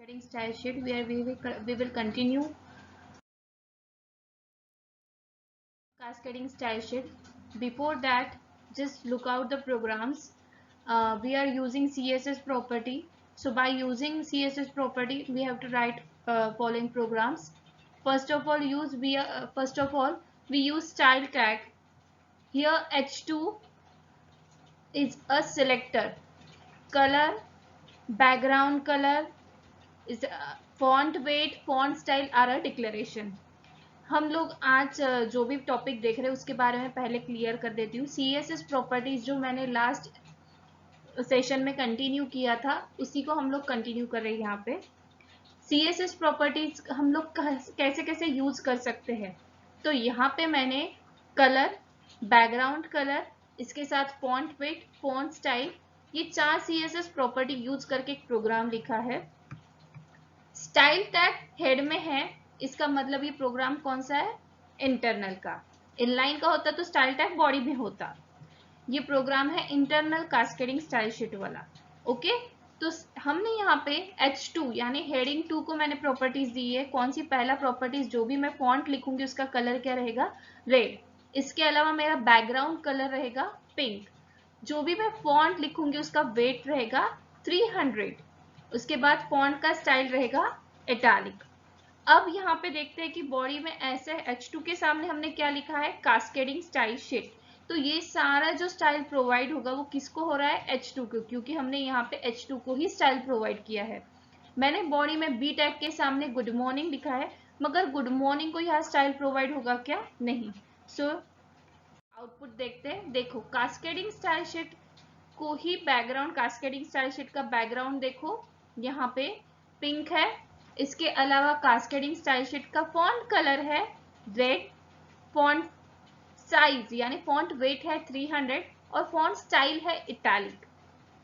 Cascading style sheet where we will continue cascading style sheet. Before that, just look out the programs. We are using CSS property. So by using CSS property, we have to write following programs. First of all, we use style tag. Here H2 is a selector. Color, background color is font weight, font style are a declaration. हम लोग आज जो भी topic देख रहे हैं उसके बारे में पहले क्लियर कर देती हूँ. CSS प्रॉपर्टीज जो मैंने लास्ट सेशन में कंटिन्यू किया था उसी को हम लोग कंटिन्यू कर रहे हैं. यहाँ पे CSS प्रॉपर्टीज हम लोग कैसे कैसे यूज कर सकते हैं. तो यहाँ पे मैंने कलर, बैकग्राउंड कलर, इसके साथ फॉन्ट वेट, फॉन्ट स्टाइल, ये 4 CSS प्रॉपर्टी यूज करके एक प्रोग्राम लिखा है. स्टाइल टैग हेड में है, इसका मतलब ये प्रोग्राम कौन सा है, इंटरनल का. इनलाइन का होता तो स्टाइल टैग बॉडी में होता. ये प्रोग्राम है इंटरनल कास्केडिंग स्टाइल शीट वाला. ओके, तो हमने यहाँ पे H2 यानी हेडिंग 2 को मैंने प्रॉपर्टीज दी है. कौन सी, पहला प्रॉपर्टीज जो भी मैं फॉन्ट लिखूंगी उसका कलर क्या रहेगा, रेड. इसके अलावा मेरा बैकग्राउंड कलर रहेगा पिंक. जो भी मैं फॉन्ट लिखूंगी उसका वेट रहेगा 300. उसके बाद फॉन्ट का स्टाइल रहेगा इटैलिक. अब यहाँ पे देखते हैं कि बॉडी में ऐसे H2 के सामने हमने क्या लिखा है, कास्केडिंग स्टाइल शीट. तो ये सारा जो स्टाइल प्रोवाइड होगा वो किसको हो रहा है, H2 को, क्योंकि हमने यहाँ पे H2 को ही स्टाइल प्रोवाइड किया है. मैंने बॉडी में बी टैग के सामने गुड मॉर्निंग लिखा है, मगर गुड मॉर्निंग को यहाँ स्टाइल प्रोवाइड होगा क्या, नहीं. सो आउटपुट देखते हैं. देखो, कास्केडिंग स्टाइल शीट को ही बैकग्राउंड, कास्केडिंग स्टाइल शीट का बैकग्राउंड देखो यहाँ पे पिंक है. इसके अलावा कास्केडिंग स्टाइल शीट का फॉन्ट कलर है रेड, फॉन्ट साइज यानी फॉन्ट वेट है 300 और फॉन्ट स्टाइल है इटैलिक.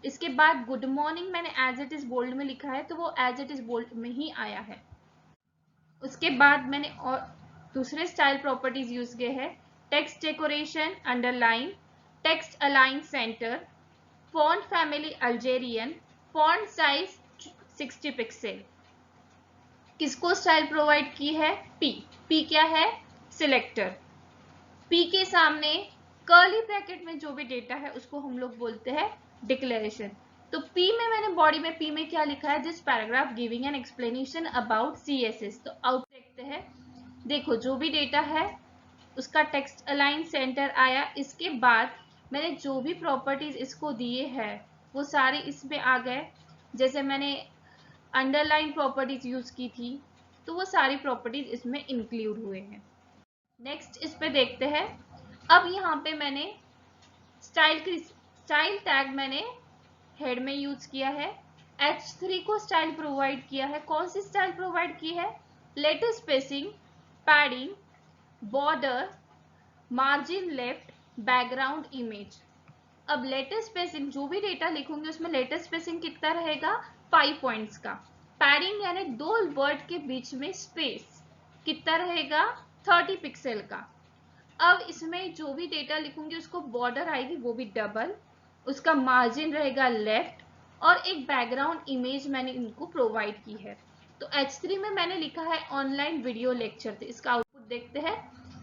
इसके बाद गुड मॉर्निंग मैंने एज इट इज बोल्ड में लिखा है तो वो एज इट इज बोल्ड में ही आया है. उसके बाद मैंने और दूसरे स्टाइल प्रॉपर्टीज यूज किए हैं. Text decoration underline, text align centre, font family Algerian, font size 60 pixel. किसको स्टाइल प्रोवाइड की है, पी. पी क्या है, सिलेक्टर. पी के सामने कर्ली ब्रैकेट में जो भी डेटा है उसको हम लोग बोलते हैं डिक्लेरेशन. तो पी में मैंने बॉडी में पी में क्या लिखा है, this paragraph giving an explanation about CSS. तो आउट देखते हैं. देखो, जो भी डेटा है उसका टेक्स्ट अलाइन सेंटर आया. इसके बाद मैंने जो भी प्रॉपर्टीज इसको दिए हैं वो सारे इसमें आ गए. जैसे मैंने अंडरलाइन प्रॉपर्टीज यूज की थी तो वो सारी प्रॉपर्टीज इसमें इंक्लूड हुए हैं. नेक्स्ट इस पे देखते हैं. अब यहाँ पे मैंने स्टाइल टैग मैंने हेड में यूज किया है. H3 को स्टाइल प्रोवाइड किया है. कौन सी स्टाइल प्रोवाइड की है, letter spacing, padding, border, margin left, background image. अब लेटर स्पेसिंग जो भी डेटा लिखूंगी उसमें लेटर स्पेसिंग कितना रहेगा, 5 पॉइंट्स का. पैडिंग यानी दो वर्ड के बीच में स्पेस कितना रहेगा, 30 पिक्सल का. अब इसमें जो भी डेटा लिखूंगी उसको बॉर्डर आएगी वो भी डबल, उसका मार्जिन रहेगा लेफ्ट और एक बैकग्राउंड इमेज मैंने इनको प्रोवाइड की है. तो H3 में मैंने लिखा है ऑनलाइन वीडियो लेक्चर. तो इसका आउटपुट देखते हैं.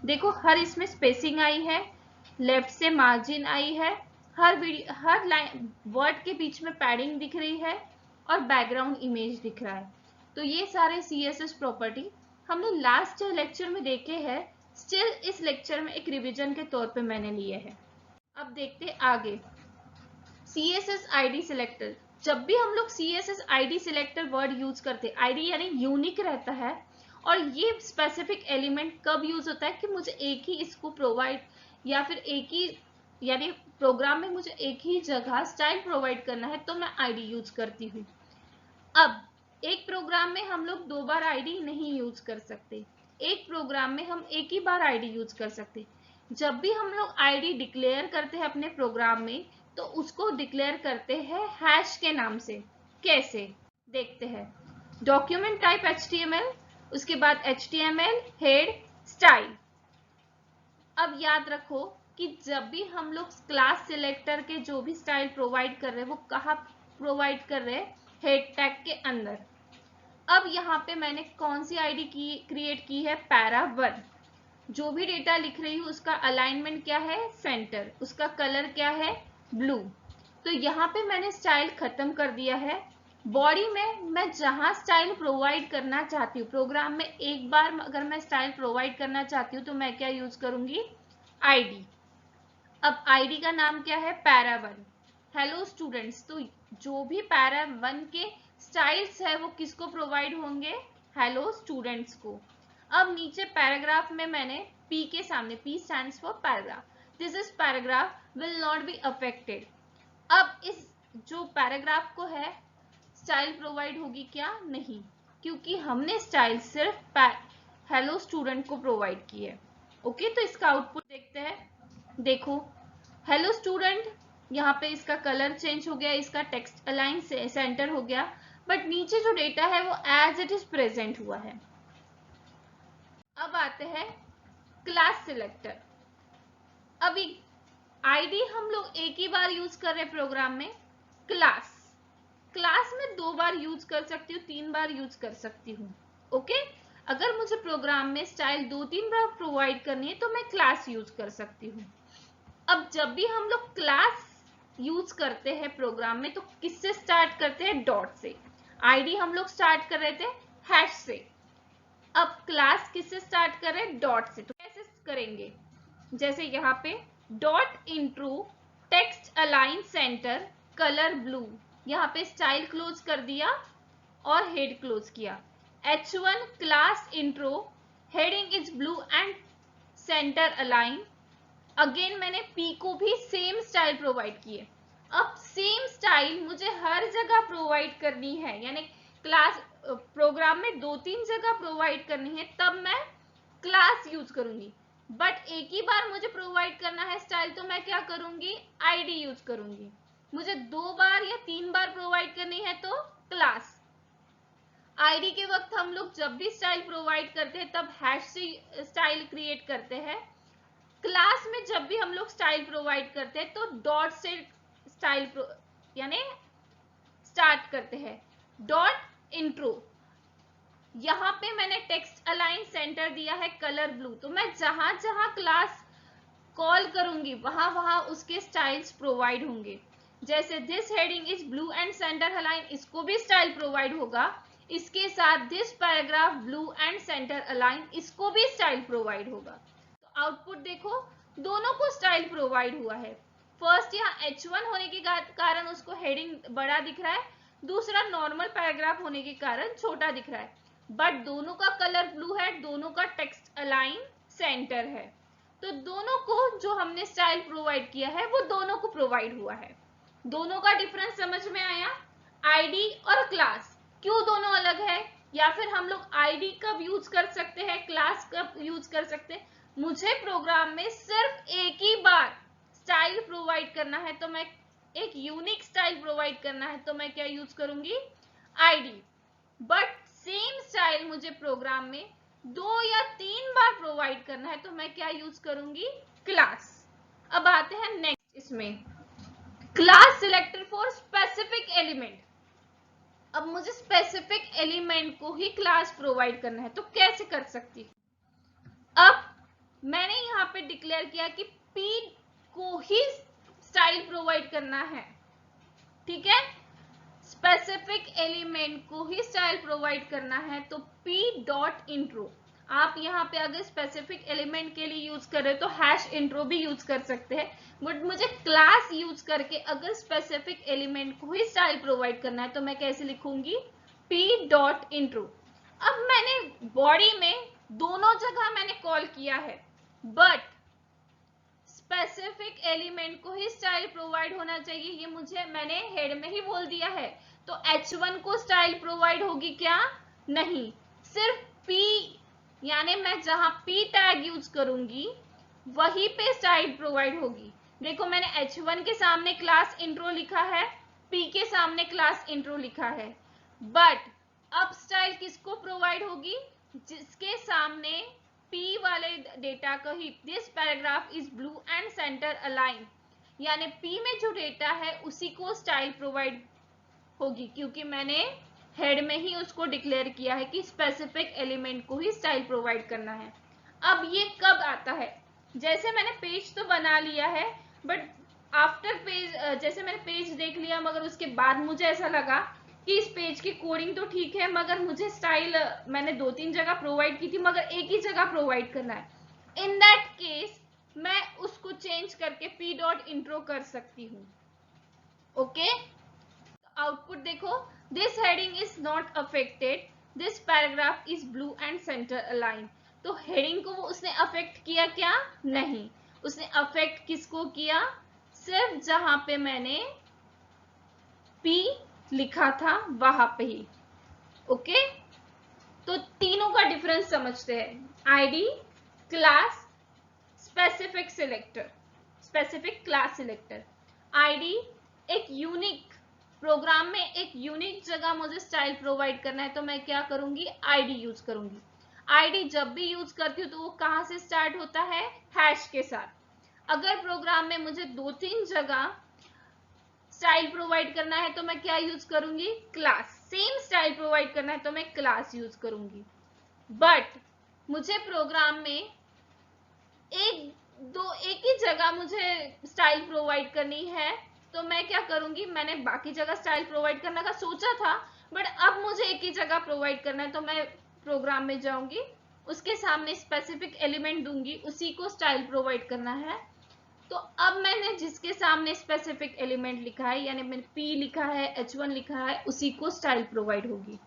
देखो, हर इसमें स्पेसिंग आई है, लेफ्ट से मार्जिन आई है, हर लाइन वर्ड के बीच में पैडिंग दिख रही है और बैकग्राउंड इमेज दिख रहा है. तो ये सारे CSS प्रॉपर्टी हमने लास्ट लेक्चर में देखे हैं. स्टिल इस लेक्चर में एक रिवीजन के तौर पे मैंने लिए हैं. अब देखते आगे. CSS ID selector. जब भी हम लोग CSS ID selector word use करते, ID यानी यूनिक रहता है. और ये स्पेसिफिक एलिमेंट कब यूज होता है कि मुझे एक ही इसको प्रोवाइड या फिर एक ही यानी प्रोग्राम में मुझे एक ही जगह स्टाइल प्रोवाइड करना है तो मैं ID यूज करती हूँ. अब एक प्रोग्राम में हम लोग 2 बार ID नहीं यूज कर सकते. एक प्रोग्राम में हम एक ही बार ID यूज कर सकते. जब भी हम लोग ID डिक्लेयर करते हैं अपने प्रोग्राम में तो उसको डिक्लेयर करते हैं हैश के नाम से. कैसे देखते हैं. डॉक्यूमेंट टाइप HTML, उसके बाद HTML हेड स्टाइल. अब याद रखो कि जब भी हम लोग क्लास सिलेक्टर के जो भी स्टाइल प्रोवाइड कर रहे हैं वो कहाँ प्रोवाइड कर रहे हैं, हेड टैग के अंदर. अब यहाँ पे मैंने कौन सी आईडी क्रिएट की है, para1। जो भी डेटा लिख रही हूँ उसका अलाइनमेंट क्या है, सेंटर, उसका कलर क्या है, ब्लू। तो यहाँ पे मैंने स्टाइल खत्म कर दिया है। बॉडी में मैं जहां स्टाइल प्रोवाइड करना चाहती हूँ, प्रोग्राम में एक बार अगर मैं स्टाइल प्रोवाइड करना चाहती हूँ तो मैं क्या यूज करूंगी, आईडी। अब आईडी का नाम क्या है, para1। हेलो स्टूडेंट्स, तो जो भी para1 के स्टाइल्स है वो किसको प्रोवाइड होंगे, हेलो स्टूडेंट्स को। अब नीचे पैराग्राफ में मैंने P के सामने, P stands for paragraph, this is paragraph will not be affected. अब इस जो पैराग्राफ को है स्टाइल प्रोवाइड होगी क्या, नहीं, क्योंकि हमने स्टाइल सिर्फ हेलो स्टूडेंट को प्रोवाइड की है। ओके, तो इसका आउटपुट देखते हैं। देखो हेलो स्टूडेंट, यहाँ पे इसका कलर चेंज हो गया, इसका टेक्स्ट अलाइन सेंटर हो गया, बट नीचे जो डेटा है वो एज इट इज प्रेजेंट हुआ है। अब आते हैं क्लास सिलेक्टर। अभी आईडी हम लोग एक ही बार यूज कर रहे हैं प्रोग्राम में, क्लास क्लास में 2 बार यूज कर सकती हूँ, 3 बार यूज कर सकती हूँ। ओके, अगर मुझे प्रोग्राम में स्टाइल 2-3 बार प्रोवाइड करनी है तो मैं क्लास यूज कर सकती हूँ। अब जब भी हम लोग क्लास यूज करते हैं प्रोग्राम में तो किससे स्टार्ट करते हैं, डॉट से। आईडी हम लोग स्टार्ट कर रहे थे हैश से, अब क्लास किससे स्टार्ट कर रहे हैं, डॉट से। तो कैसे करेंगे, जैसे यहाँ पे dot intro text align centre colour blue, यहाँ पे स्टाइल क्लोज कर दिया और हेड क्लोज किया। h1 class intro heading is blue and centre align, again मैंने P को भी सेम स्टाइल प्रोवाइड की है। अब सेम स्टाइल मुझे हर जगह प्रोवाइड करनी है, यानी क्लास प्रोग्राम में 2-3 जगह प्रोवाइड करनी है, तब मैं क्लास यूज करूंगी। बट एक ही बार मुझे प्रोवाइड करना है स्टाइल तो मैं क्या करूंगी, आईडी यूज करूंगी। मुझे 2 बार या 3 बार प्रोवाइड करनी है तो क्लास। आईडी के वक्त हम लोग जब भी स्टाइल प्रोवाइड करते हैं तब हैश से स्टाइल क्रिएट करते हैं। क्लास में जब भी हम लोग स्टाइल प्रोवाइड करते हैं तो डॉट से स्टाइल यानी स्टार्ट करते हैं, डॉट इंट्रो। यहां पे मैंने टेक्स्ट अलाइन सेंटर दिया है कलर ब्लू, तो मैं जहां जहां क्लास कॉल करूंगी वहां वहां उसके स्टाइल्स प्रोवाइड होंगे। जैसे this heading is blue and centre align, इसको भी स्टाइल प्रोवाइड होगा। इसके साथ this paragraph blue and centre align, इसको भी स्टाइल प्रोवाइड होगा। आउटपुट देखो, दोनों को स्टाइल प्रोवाइड हुआ है। फर्स्ट यहाँ H1 होने के कारण उसको हेडिंग बड़ा दिख रहा है, दूसरा नॉर्मल पैराग्राफ होने के कारण छोटा दिख रहा है, बट दोनों का कलर ब्लू है, दोनों का टेक्स्ट अलाइन सेंटर है। तो दोनों को जो हमने स्टाइल प्रोवाइड किया है वो दोनों को प्रोवाइड हुआ है। दोनों का डिफरेंस समझ में आया, आईडी और क्लास क्यों दोनों अलग है, या फिर हम लोग आईडी कब यूज कर सकते हैं, क्लास कब यूज कर सकते हैं। मुझे प्रोग्राम में सिर्फ एक ही बार स्टाइल प्रोवाइड करना है तो मैं एक यूनिक स्टाइल प्रोवाइड करना है तो मैं क्या यूज करूंगी, आईडी। बट सेम स्टाइल मुझे प्रोग्राम में 2 या 3 बार प्रोवाइड करना है तो मैं क्या यूज करूंगी, क्लास। अब आते हैं नेक्स्ट, इसमें class selector for specific element. अब मुझे स्पेसिफिक एलिमेंट को ही क्लास प्रोवाइड करना है तो कैसे कर सकती हूं। अब मैंने यहाँ पे डिक्लेयर किया कि P को ही स्टाइल प्रोवाइड करना है, ठीक है, स्पेसिफिक एलिमेंट को ही स्टाइल प्रोवाइड करना है तो P डॉट इंट्रो। आप यहाँ पे अगर स्पेसिफिक एलिमेंट के लिए यूज कर रहे हो तो हैश इंट्रो भी यूज कर सकते हैं, बट मुझे क्लास यूज करके अगर स्पेसिफिक एलिमेंट को ही स्टाइल प्रोवाइड करना है तो मैं कैसे लिखूंगी, P डॉट इंट्रो। अब मैंने बॉडी में दोनों जगह मैंने कॉल किया है, बट स्पेसिफिक एलिमेंट को ही स्टाइल प्रोवाइड होना चाहिए, ये मुझे मैंने हेड में ही बोल दिया है। तो H1 को स्टाइल प्रोवाइड होगी क्या, नहीं, सिर्फ P, यानी मैं जहां P टैग यूज करूंगी वहीं पे स्टाइल प्रोवाइड होगी। देखो मैंने H1 के सामने क्लास इंट्रो लिखा है, P के सामने क्लास इंट्रो लिखा है, बट अब स्टाइल किसको प्रोवाइड होगी, जिसके सामने P वाले डेटा का ही, this paragraph is blue and centre align, यानी P में जो डेटा है उसी को स्टाइल प्रोवाइड होगी, क्योंकि मैंने हेड में ही उसको डिक्लेयर किया है कि स्पेसिफिक एलिमेंट को ही स्टाइल प्रोवाइड करना है। अब ये कब आता है, जैसे मैंने पेज तो बना लिया है, बट आफ्टर पेज, जैसे मैंने पेज देख लिया मगर उसके बाद मुझे ऐसा लगा कि इस पेज की कोडिंग तो ठीक है मगर मुझे स्टाइल मैंने 2-3 जगह प्रोवाइड की थी मगर एक ही जगह प्रोवाइड करना है। इन दैट केस मैं उसको चेंज करके p.intro कर सकती हूँ। ओके, आउटपुट देखो, this heading is not affected, this paragraph is blue and centre align. तो हेडिंग को वो उसने अफेक्ट किया क्या? नहीं। उसने अफेक्ट किसको किया? सिर्फ जहां पे मैंने P लिखा था वहां पे ही। ओके, तो तीनों का डिफरेंस समझते हैं। ID, class, specific selector, specific class selector. ID एक यूनिक प्रोग्राम में एक यूनिक जगह मुझे स्टाइल प्रोवाइड करना है तो मैं क्या करूंगी? आईडी यूज करूंगी। आईडी जब भी यूज करती हूँ तो वो कहां से स्टार्ट होता है? हैश के साथ। अगर प्रोग्राम में मुझे 2-3 जगह स्टाइल प्रोवाइड करना है तो मैं क्या यूज करूंगी? क्लास। सेम स्टाइल प्रोवाइड करना है तो मैं क्लास यूज करूंगी। बट मुझे प्रोग्राम में एक ही जगह मुझे स्टाइल प्रोवाइड करनी है तो मैं क्या करूंगी? मैंने बाकी जगह स्टाइल प्रोवाइड करने का सोचा था बट अब मुझे एक ही जगह प्रोवाइड करना है तो मैं प्रोग्राम में जाऊंगी, उसके सामने स्पेसिफिक एलिमेंट दूंगी, उसी को स्टाइल प्रोवाइड करना है। तो अब मैंने जिसके सामने स्पेसिफिक एलिमेंट लिखा है यानी मैंने P लिखा है, H1 लिखा है, उसी को स्टाइल प्रोवाइड होगी।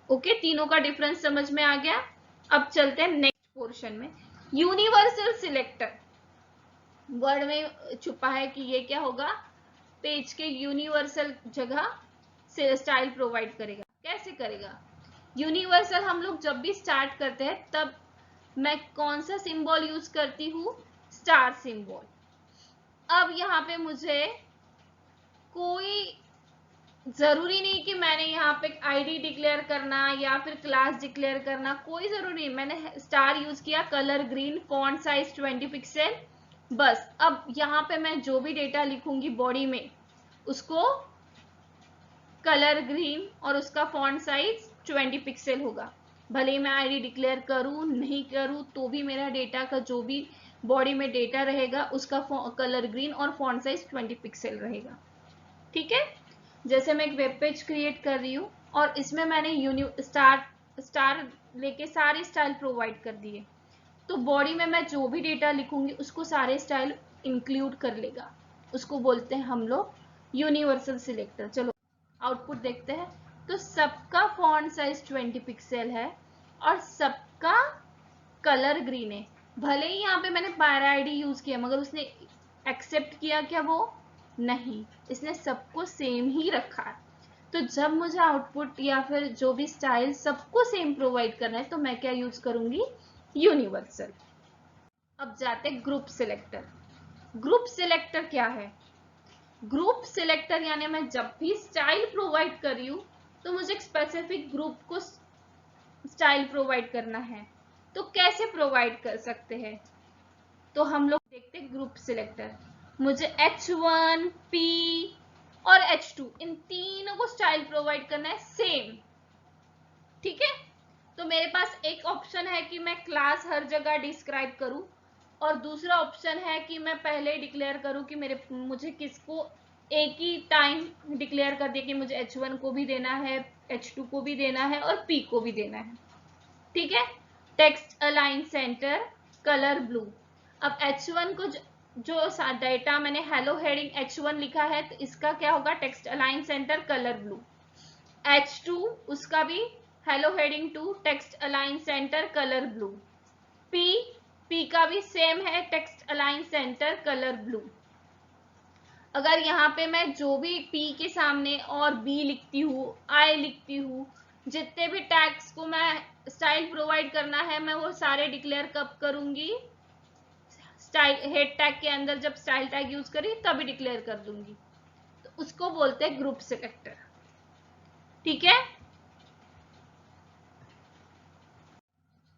ओके, तीनों का डिफरेंस समझ में आ गया। अब चलते हैं नेक्स्ट पोर्शन में। यूनिवर्सल सिलेक्टर वर्ड में छुपा है कि ये क्या होगा? पेज के यूनिवर्सल जगह से स्टाइल प्रोवाइड करेगा। कैसे करेगा? यूनिवर्सल हम लोग जब भी स्टार्ट करते हैं तब मैं कौन सा सिंबल यूज करती हूँ? Star symbol. अब यहाँ पे मुझे कोई जरूरी नहीं कि मैंने यहाँ पे आईडी डिक्लेयर करना या फिर क्लास डिक्लेयर करना, कोई जरूरी नहीं। मैंने स्टार यूज किया, colour green, font size 20 pixel, बस। अब यहाँ पे मैं जो भी डेटा लिखूंगी बॉडी में उसको कलर ग्रीन और उसका फॉन्ट साइज 20 पिक्सल होगा। भले ही मैं आईडी डिक्लेयर करूं नहीं करूं तो भी मेरा डेटा का जो भी बॉडी में डेटा रहेगा उसका कलर ग्रीन और फॉन्ट साइज 20 पिक्सल रहेगा। ठीक है, जैसे मैं एक वेब पेज क्रिएट कर रही हूँ और इसमें मैंने स्टार लेके सारे स्टाइल प्रोवाइड कर दिए तो बॉडी में मैं जो भी डेटा लिखूंगी उसको सारे स्टाइल इंक्लूड कर लेगा। उसको बोलते हैं हम लोग यूनिवर्सल सिलेक्टर। चलो आउटपुट देखते हैं। तो सबका फॉन्ट साइज 20 पिक्सल है और सबका कलर ग्रीन है। भले ही यहाँ पे मैंने पायरा आईडी यूज किया मगर उसने एक्सेप्ट किया क्या? वो नहीं, इसने सबको सेम ही रखा है। तो जब मुझे आउटपुट या फिर जो भी स्टाइल सबको सेम प्रोवाइड करना है तो मैं क्या यूज करूंगी? यूनिवर्सल। अब जाते हैं ग्रुप सिलेक्टर। ग्रुप सिलेक्टर क्या है? ग्रुप सिलेक्टर यानी मैं जब भी स्टाइल प्रोवाइड कर रही हूँ तो मुझे एक स्पेसिफिक ग्रुप को स्टाइल प्रोवाइड करना है। तो कैसे प्रोवाइड कर सकते हैं? तो हम लोग देखते हैं ग्रुप सिलेक्टर। मुझे H1, P और H2 इन तीनों को स्टाइल प्रोवाइड करना है सेम। ठीक है, तो मेरे पास एक ऑप्शन है कि मैं क्लास हर जगह डिस्क्राइब करूं और दूसरा ऑप्शन है कि मैं पहले डिक्लेयर करूं कि मुझे किसको एक ही टाइम डिक्लेयर कर दिया कि मुझे H1 को भी देना है, H2 को भी देना है और P को भी देना है। ठीक है, text align centre colour blue. अब H1 को जो डेटा मैंने हेलो हेडिंग H1 लिखा है तो इसका क्या होगा? Text align centre colour blue. H2 उसका भी hello heading 2 text align centre colour blue. P का भी सेम है, text align centre colour blue. अगर यहाँ पे मैं जो भी P के सामने और B लिखती हूँ, I लिखती हूँ, जितने भी टैग्स को मैं स्टाइल प्रोवाइड करना है मैं वो सारे डिक्लेयर कब करूंगी? स्टाइल हेड टैग के अंदर जब स्टाइल टैग यूज करी तभी डिक्लेयर कर दूंगी। तो उसको बोलते हैं ग्रुप सिलेक्टर। ठीक है,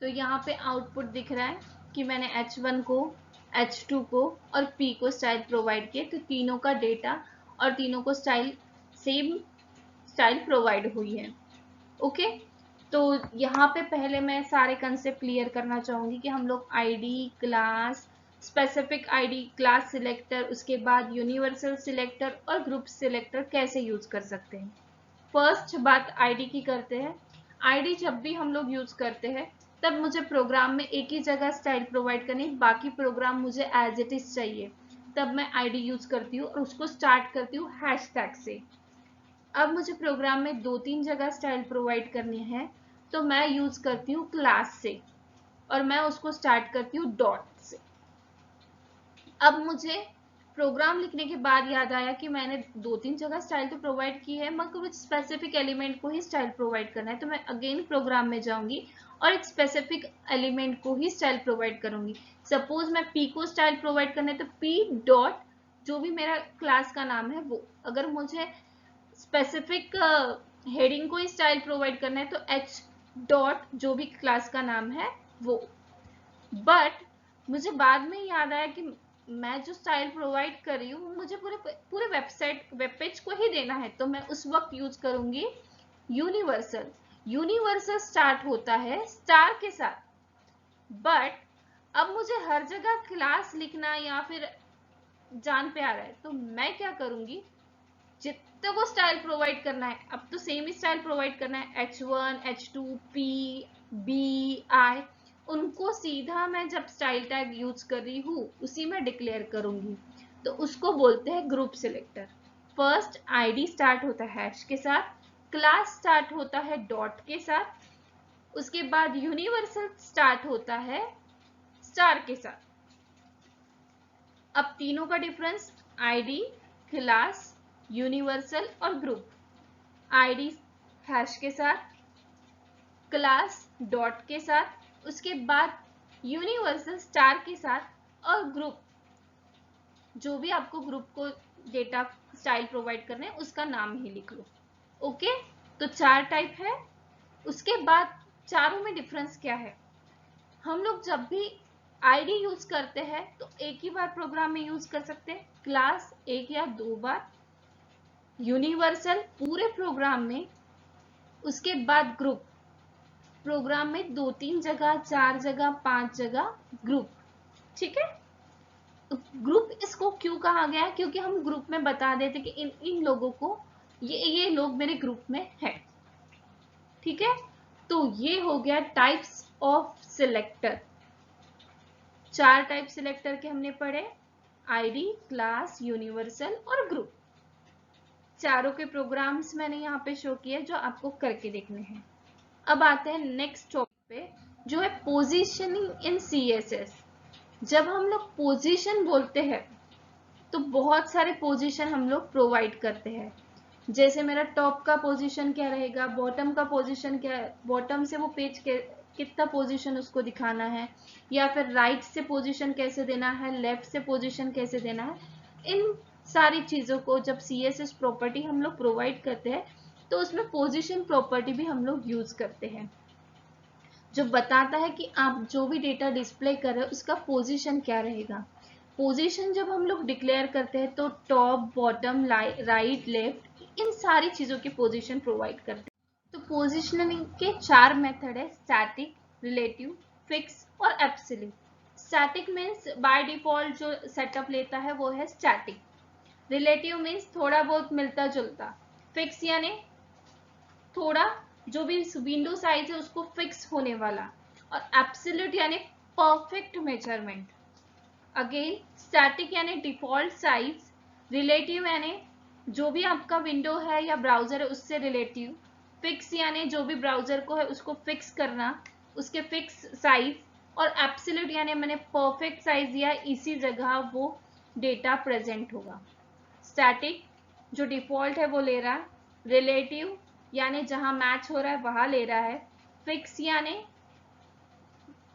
तो यहाँ पे आउटपुट दिख रहा है कि मैंने H1 को, H2 को और P को स्टाइल प्रोवाइड किए तो तीनों का डेटा और तीनों को सेम स्टाइल प्रोवाइड हुई है। ओके, तो यहाँ पे पहले मैं सारे कंसेप्ट क्लियर करना चाहूंगी कि हम लोग ID, class, specific ID, class selector, उसके बाद यूनिवर्सल सिलेक्टर और ग्रुप सिलेक्टर कैसे यूज कर सकते हैं। फर्स्ट बात आईडी की करते हैं। आईडी जब भी हम लोग यूज करते हैं तब मुझे प्रोग्राम में एक ही जगह स्टाइल प्रोवाइड करनी, बाकी प्रोग्राम मुझे एज इट इज चाहिए, तब मैं आईडी यूज करती हूँ और उसको स्टार्ट करती हूँ हैशटैग से। अब मुझे प्रोग्राम में 2-3 जगह स्टाइल प्रोवाइड करनी है तो मैं यूज करती हूँ क्लास से और मैं उसको स्टार्ट करती हूँ डॉट से। अब मुझे प्रोग्राम लिखने के बाद याद आया कि मैंने 2-3 जगह स्टाइल तो प्रोवाइड की है, मगर कुछ स्पेसिफिक एलिमेंट को ही स्टाइल प्रोवाइड करना है, तो मैं अगेन प्रोग्राम में जाऊंगी और एक स्पेसिफिक एलिमेंट को ही स्टाइल प्रोवाइड करूंगी। सपोज मैं पी को स्टाइल प्रोवाइड करना है तो पी डॉट जो भी मेरा क्लास का नाम है वो। अगर मुझे स्पेसिफिक हेडिंग को ही स्टाइल प्रोवाइड करना है तो एच डॉट जो भी क्लास का नाम है वो। बट मुझे बाद में याद आया कि मैं जो स्टाइल प्रोवाइड कर रही हूँ मुझे पूरे वेब पेज को ही देना है, तो मैं उस वक्त यूज करूंगी यूनिवर्सल। यूनिवर्सल स्टार्ट होता है स्टार के साथ, बट अब मुझे हर जगह क्लास लिखना या फिर जान पे आ रहा है, तो मैं क्या करूंगी, जितने को स्टाइल प्रोवाइड करना है अब तो सेम ही स्टाइल प्रोवाइड करना है, H1, H2, P, B, I, उनको सीधा मैं जब स्टाइल टैग यूज कर रही हूँ उसी में डिक्लेयर करूंगी, तो उसको बोलते हैं group selector. First ID start होता है हैश के साथ, क्लास स्टार्ट होता है डॉट के साथ, उसके बाद यूनिवर्सल स्टार्ट होता है स्टार के साथ। अब तीनों का डिफरेंस, आईडी, क्लास, यूनिवर्सल और ग्रुप। आईडी हैश के साथ, क्लास डॉट के साथ, उसके बाद यूनिवर्सल स्टार के साथ और ग्रुप जो भी आपको ग्रुप को डेटा स्टाइल प्रोवाइड करने हैं उसका नाम ही लिख लो। ओके, तो 4 टाइप है। उसके बाद चारों में डिफरेंस क्या है, हम लोग जब भी आईडी यूज करते हैं तो एक ही बार प्रोग्राम में यूज कर सकते हैं, क्लास 1 या 2 बार, यूनिवर्सल पूरे प्रोग्राम में, उसके बाद ग्रुप प्रोग्राम में 2-3 जगह, 4 जगह, 5 जगह ग्रुप। ठीक है, ग्रुप इसको क्यों कहा गया, क्योंकि हम ग्रुप में बता देते कि इन इन लोगों को ये लोग मेरे ग्रुप में है। ठीक है, तो ये हो गया types of selector. 4 type selector के हमने पढ़े, आईडी, क्लास, यूनिवर्सल और ग्रुप। चारों के प्रोग्राम्स मैंने यहाँ पे शो किए जो आपको करके देखने हैं। अब आते हैं नेक्स्ट टॉपिक पे जो है पोजीशनिंग इन सीएसएस। जब हम लोग पोजीशन बोलते हैं तो बहुत सारे पोजीशन हम लोग प्रोवाइड करते हैं, जैसे मेरा टॉप का पोजीशन क्या रहेगा, बॉटम का पोजीशन क्या है, बॉटम से वो पेज के कितना पोजीशन उसको दिखाना है, या फिर राइट से पोजीशन कैसे देना है, लेफ्ट से पोजीशन कैसे देना है। इन सारी चीजों को जब सीएसएस प्रॉपर्टी हम लोग प्रोवाइड करते हैं तो उसमें पोजीशन प्रॉपर्टी भी हम लोग यूज करते हैं, जो बताता है कि आप जो भी डेटा डिस्प्ले कर रहे हो उसका पोजीशन क्या रहेगा। पोजीशन जब हम लोग डिक्लेयर करते हैं तो टॉप, बॉटम, राइट, लेफ्ट, इन सारी चीजों की पोजीशन प्रोवाइड करते हैं। तो पोजीशनिंग के 4 मेथड है, स्टैटिक, रिलेटिव, फिक्स और absolute. Static means by default जो सेटअप लेता है वो है स्टैटिक। रिलेटिव मीन्स थोड़ा बहुत मिलता जुलता। फिक्स यानी थोड़ा जो भी विंडो साइज है उसको फिक्स होने वाला। और एब्सोल्यूट यानी परफेक्ट मेजरमेंट। अगेन स्टैटिक यानी डिफॉल्ट साइज, रिलेटिव यानी जो भी आपका विंडो है या ब्राउजर है उससे रिलेटिव, फिक्स यानी जो भी ब्राउजर को है उसको फिक्स करना, उसके फिक्स साइज, और एब्सोल्यूट यानी मैंने परफेक्ट साइज दिया, इसी जगह वो डेटा प्रेजेंट होगा। स्टैटिक जो डिफॉल्ट है वो ले रहा है, रिलेटिव यानी जहां मैच हो रहा है वहां ले रहा है, फिक्स यानी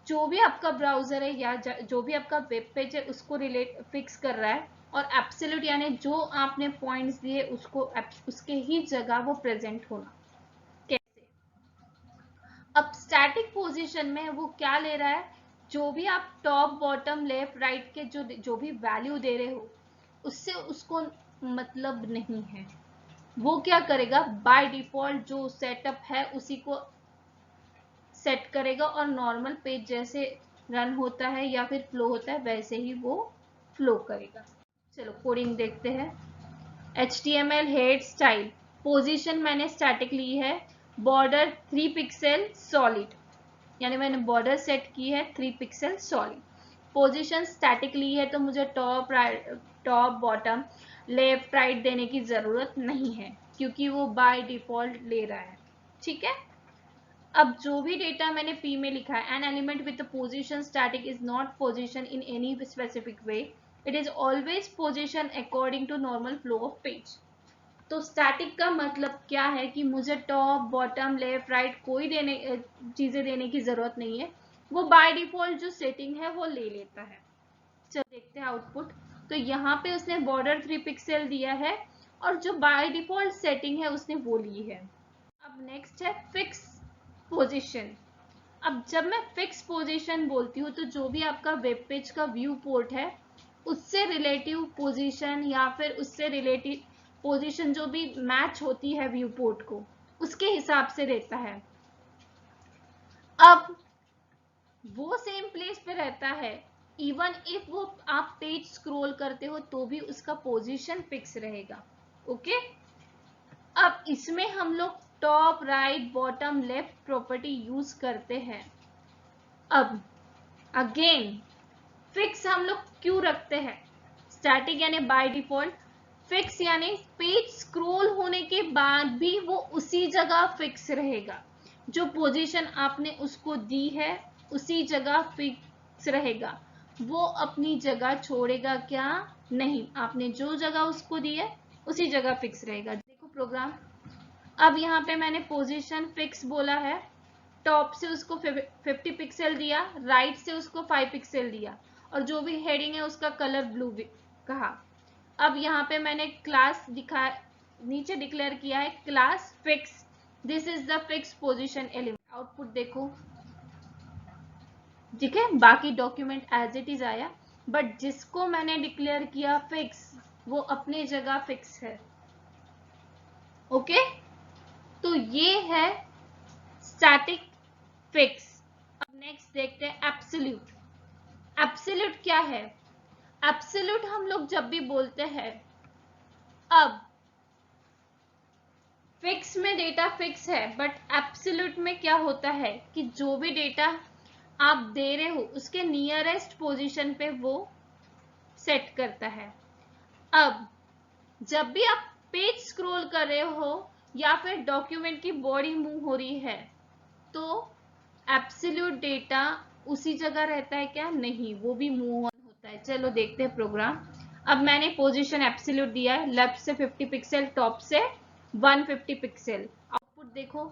जो भी आपका ब्राउजर है या जो भी आपका वेब पेज है उसको रिलेट फिक्स कर रहा है, और एब्सोल्यूट यानी जो आपने पॉइंट्स दिए उसको उसके ही जगह वो प्रेजेंट होना। कैसे, अब स्टैटिक पोजीशन में वो क्या ले रहा है, जो भी आप टॉप, बॉटम, लेफ्ट, राइट के जो भी वैल्यू दे रहे हो उससे उसको मतलब नहीं है। वो क्या करेगा, बाय डिफॉल्ट जो सेटअप है उसी को सेट करेगा और नॉर्मल पेज जैसे रन होता है या फिर फ्लो होता है वैसे ही वो फ्लो करेगा। चलो कोडिंग देखते हैं। HTML हेड स्टाइल, पोजीशन मैंने स्टैटिक ली है, बॉर्डर 3 पिक्सल सॉलिड, यानी मैंने बॉर्डर सेट की है 3 पिक्सल सॉलिड। पोजीशन स्टैटिक ली है तो मुझे टॉप बॉटम लेफ्ट राइट देने की जरूरत नहीं है क्योंकि वो बाय डिफॉल्ट ले रहा है। ठीक है, अब जो भी डेटा मैंने P में लिखा है, an element with position static is not position in any specific way, it is always position according to normal flow of page. तो स्टैटिक का मतलब क्या है कि मुझे टॉप बॉटम लेफ्ट राइट कोई चीजें देने की जरूरत नहीं है, वो बाय डिफॉल्ट जो सेटिंग है वो ले लेता है। चलो देखते हैं आउटपुट। तो यहाँ पे उसने बॉर्डर 3 पिक्सल दिया है और जो बाय डिफॉल्ट सेटिंग है उसने वो ली है। अब नेक्स्ट है फिक्स पोजीशन। अब जब मैं फिक्स पोजीशन बोलती हूँ तो जो भी आपका वेब पेज का व्यू पोर्ट है उससे रिलेटिव पोजीशन या फिर उससे रिलेटिव पोजीशन जो भी मैच होती है व्यू पोर्ट को उसके हिसाब से रहता है। अब वो सेम प्लेस पे रहता है, इवन इफ वो आप पेज स्क्रॉल करते हो तो भी उसका पोजीशन फिक्स रहेगा। ओके, अब इसमें हम लोग top right bottom left property use करते हैं। अब अगेन फिक्स हम लोग क्यों रखते हैं, स्टैटिक यानी बाय डिफॉल्ट, फिक्स यानी पेज स्क्रॉल होने के बाद भी वो उसी जगह फिक्स रहेगा, जो पोजीशन आपने उसको दी है उसी जगह फिक्स रहेगा, वो अपनी जगह छोड़ेगा क्या, नहीं, आपने जो जगह उसको दी है उसी जगह फिक्स रहेगा। देखो प्रोग्राम, अब यहाँ पे मैंने पोजीशन फिक्स बोला है, टॉप से उसको 50 पिक्सल दिया, राइट से उसको 5 पिक्सल दिया और जो भी हेडिंग है उसका कलर ब्लू कहा। अब यहाँ पे मैंने क्लास नीचे डिक्लेयर किया है class fix, this is the fix position element. Output देखो, ठीक है, बाकी डॉक्यूमेंट एज इट इज आया, बट जिसको मैंने डिक्लेयर किया फिक्स वो अपनी जगह फिक्स है। ओके, तो ये है स्टैटिक फिक्स। अब नेक्स्ट देखते हैं एब्सोल्यूट। एब्सोल्यूट क्या है, एब्सोल्यूट हम लोग जब भी बोलते हैं, अब फिक्स में डेटा फिक्स है बट एब्सोल्यूट में क्या होता है कि जो भी डेटा आप दे रहे हो उसके नियरेस्ट पोजीशन पे वो सेट करता है। अब जब भी आप पेज स्क्रॉल कर रहे हो या फिर डॉक्यूमेंट की बॉडी मूव हो रही है तो एब्सोल्यूट डेटा उसी जगह रहता है क्या, नहीं, वो भी मूव ऑन होता है। चलो देखते हैं प्रोग्राम। अब मैंने पोजीशन एब्सोल्यूट दिया है, लेफ्ट से 50 पिक्सल, टॉप से 150 पिक्सल। आउटपुट देखो,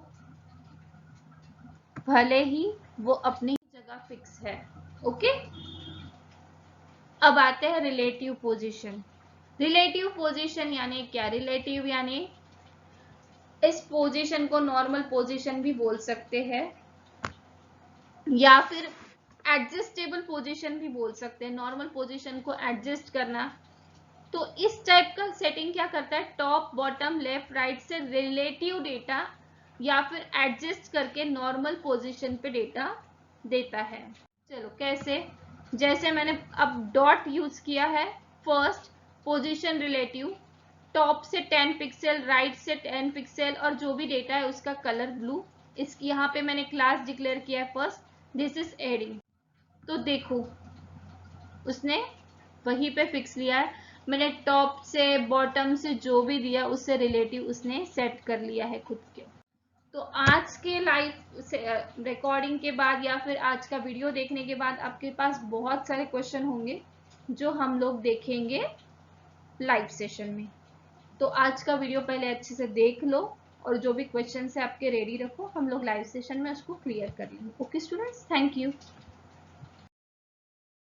भले ही वो अपनी जगह फिक्स है। ओके, अब आते हैं रिलेटिव पोजीशन। रिलेटिव पोजीशन यानी क्या, रिलेटिव यानी इस पोजीशन को नॉर्मल पोजीशन भी बोल सकते हैं या फिर एडजस्टेबल पोजीशन भी बोल सकते हैं। नॉर्मल पोजीशन को एडजस्ट करना, तो इस टाइप का सेटिंग क्या करता है, टॉप बॉटम लेफ्ट राइट से रिलेटिव डेटा या फिर एडजस्ट करके नॉर्मल पोजीशन पे डेटा देता है। चलो कैसे, जैसे मैंने अब डॉट यूज किया है, फर्स्ट पोजीशन रिलेटिव, टॉप से 10 पिक्सल, राइट से 10 पिक्सल और जो भी डेटा है उसका कलर ब्लू। इसकी यहाँ पे मैंने क्लास डिक्लेयर किया है फर्स्ट, दिस इज हेडिंग। तो देखो उसने वहीं पे फिक्स लिया है, मैंने टॉप से बॉटम से जो भी दिया उससे रिलेटिव उसने सेट कर लिया है खुद के। तो आज के लाइव रिकॉर्डिंग के बाद या फिर आज का वीडियो देखने के बाद आपके पास बहुत सारे क्वेश्चन होंगे जो हम लोग देखेंगे लाइव सेशन में। तो आज का वीडियो पहले अच्छे से देख लो और जो भी क्वेश्चन है आपके रेडी रखो, हम लोग लाइव सेशन में उसको क्लियर कर लेंगे। Okay students, thank you.